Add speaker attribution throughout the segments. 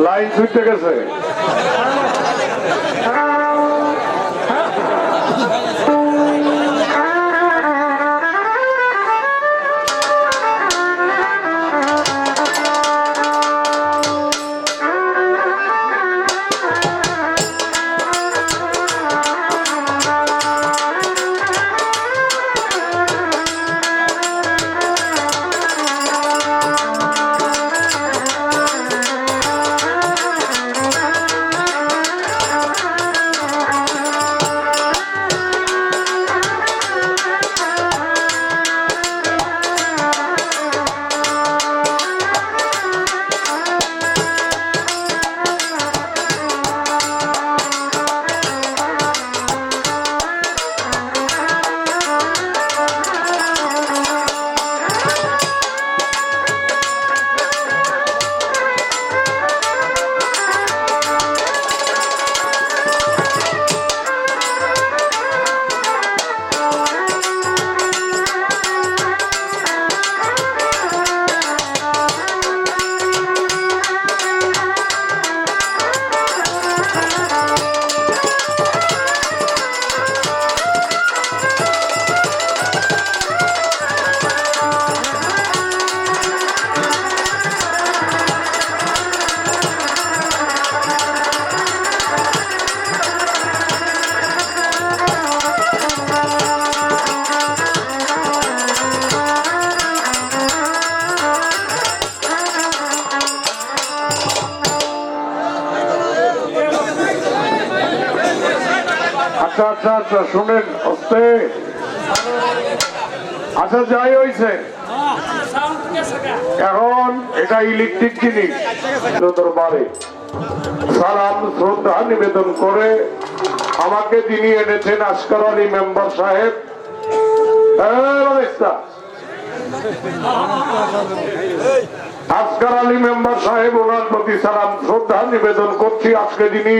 Speaker 1: Line ছুটতে গেছে। আচ্ছা শুনেন, আচ্ছা যাই হয়েছে, এখন এটা ইলেকট্রিক জিনিস। দরবারে সালাম শ্রদ্ধা নিবেদন করে আমাকে যিনি এনেছেন আসকার আলী মেম্বার সাহেব, আসকার আলী মেম্বার সাহেব, ওনার প্রতি সালাম শ্রদ্ধা নিবেদন করছি। আজকে যিনি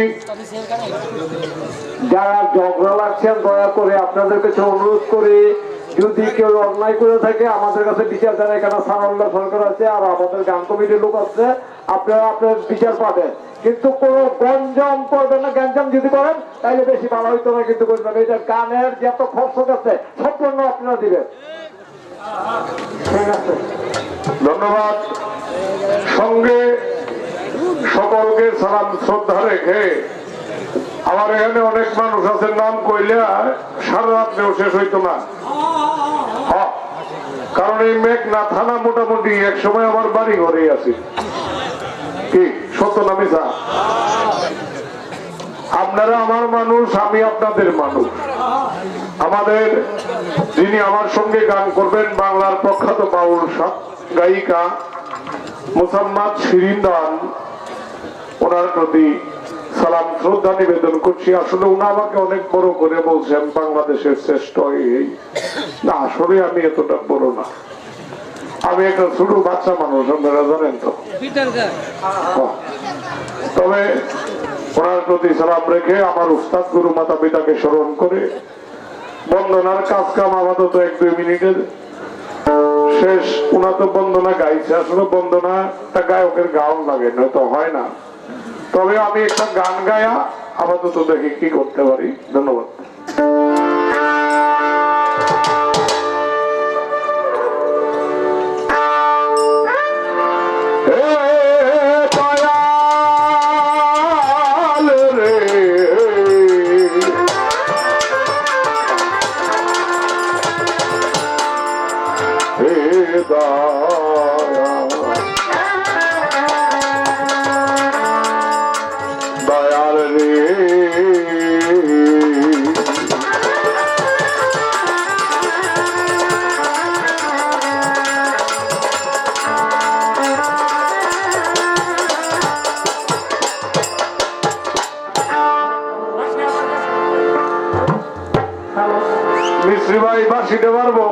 Speaker 1: যারা ঝগড়া লাগছেন, দয়া করে আপনাদের কাছে অনুরোধ করি, যদি কেউ অন্যায় করে থাকে আমাদের কাছে বিচার দেন। এখানে সানাউল্লাহ সরকার আছে আর আমাদের গান কমিটির লোক আছে, আপনারা আপনার বিচার পাবেন, কিন্তু কোনো গঞ্জাম করবেন না। গ্যাঞ্জাম যদি করেন তাহলে বেশি ভালো হইতো না, কিন্তু করবেন এটা গানের যত খরচ আছে সম্পূর্ণ আপনারা দিবেন। ঠিক আছে, ধন্যবাদ। সঙ্গে সকলকে সালাম শ্রদ্ধা রেখে, আমার এখানে অনেক মানুষ আছে, নাম কইলে সারা রাত্রেও শেষ হইতো না, কারণ এই মেঘনা থানা মোটামুটি এক সময় আমার বাড়ি ঘরেই আছে। কি সত্য না মিছা? আপনারা আমার মানুষ, আমি আপনাদের মানুষ। আমাদের যিনি আমার সঙ্গে গান করবেন, বাংলার প্রখ্যাত বাউল গায়িকা মোসাম্মদ শিরিন দান, ওনার প্রতি সালাম শ্রদ্ধা নিবেদন করছি। আসলে উনি আমাকে অনেক বড় করে বলছেন বাংলাদেশের শ্রেষ্ঠ এই, না আসলে আমি এতটা বড় না, আমি একটা ছোট বাচ্চা মানুষ, আপনারা জানেন তো। তবে ওনার প্রতি সালাম রেখে আমার উস্তাদ গুরু মাতা পিতাকে স্মরণ করে বন্দনার কাজ কাম আপাতত 1-2 মিনিটের শেষ। উনা তো বন্দনা গাইছে, আসলে বন্দনাটা গায়কের গান লাগে, নয়তো হয় না। তবে আমি একটা গান গায়া আপাতত দেখি কি করতে পারি। ধন্যবাদ। মিস্ত্রি ভাই বাসিতে পারবো?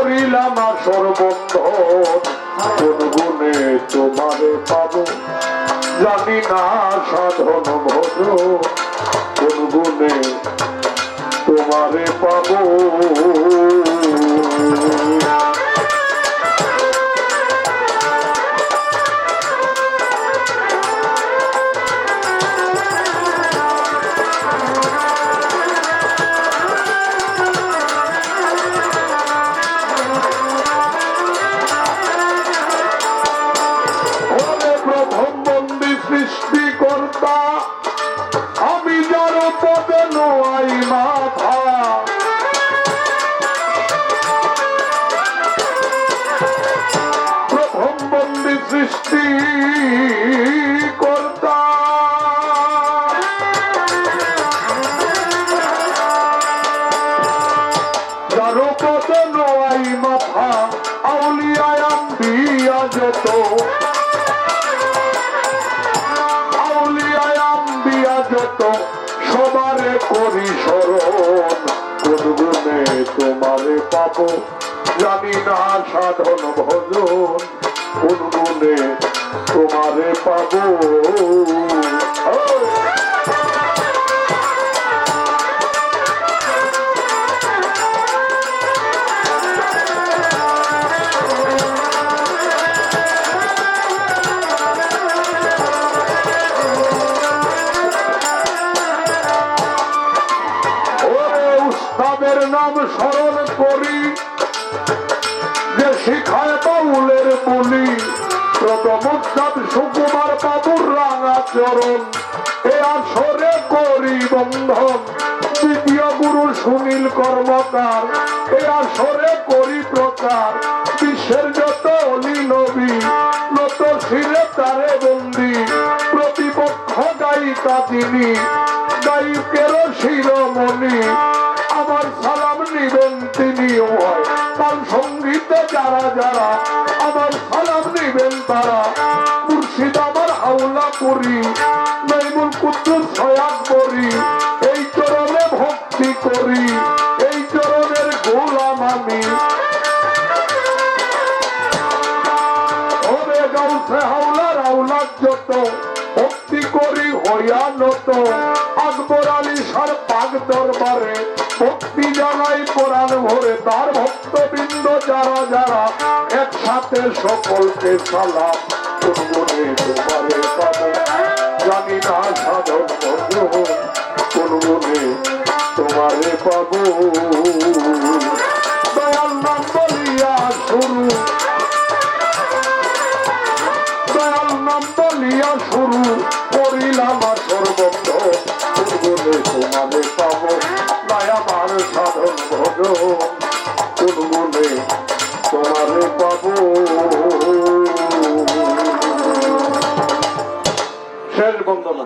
Speaker 1: করিলাম আসর বন্ধন কোন গুণে তোমারে পাবো জানি না সাধন ভদ্র কোন গুণে তোমারে পাবো সৃষ্টিকর্তা আমি যার পদে নোয়াই মাথা প্রথম বন্দী সৃষ্টিকর্তা যার পদে নোয়াই মাথা আউলিয়ায় আম্বিয়া যত যত সবারে করি স্মরণ কোন গুণে তোমারে পাবো জানি না সাধন ভজন কোন গুণে তোমারে পাবো তাদের নাম স্মরণ করি যে শিখায় বাউলের বলি প্রথম উস্তাদ সুকুমার বাবুর রাঙা চরণ এ আসরে করি বন্ধন দ্বিতীয় গুরু সুনীল কর্মকার এ আসরে করি প্রচার বিশ্বের যত অলি নবী নত শিরে তারে বন্দি প্রতিপক্ষ গায়িকা তিনি গায়িকের শিরোমণি আমার সালাম নিবেন তিনি তার সঙ্গীতে যারা যারা আমার সালাম নিবেন তারা মুর্শিদ আমার হাওলা করি নাইমুল কুদ্দুস সয়াক করি এই চরণে ভক্তি করি এই চরণের গোলাম আমি ওরে গাউসে হাওলার আওলাদ যত ভক্তি করি হইয়া নত আকবর আলী সার পাক দরবারে ভক্তি জানাই কোরআন ভরে তার ভক্তবৃন্দ যারা যারা একসাথে সকলকে সালাম কোন গুণে তোমারে পাবো জানি না সাধন কোন গুণে তোমারে পাবো দয়াল নাম বলিয়া শুরু দয়াল নাম বলিয়া শুরু করিলাম সর্বন্ধ কোন গুণে তোমারে পাবো আমার সাধন ভজন কোন গুণে তোমারে পাবো শেষ বন্দনা।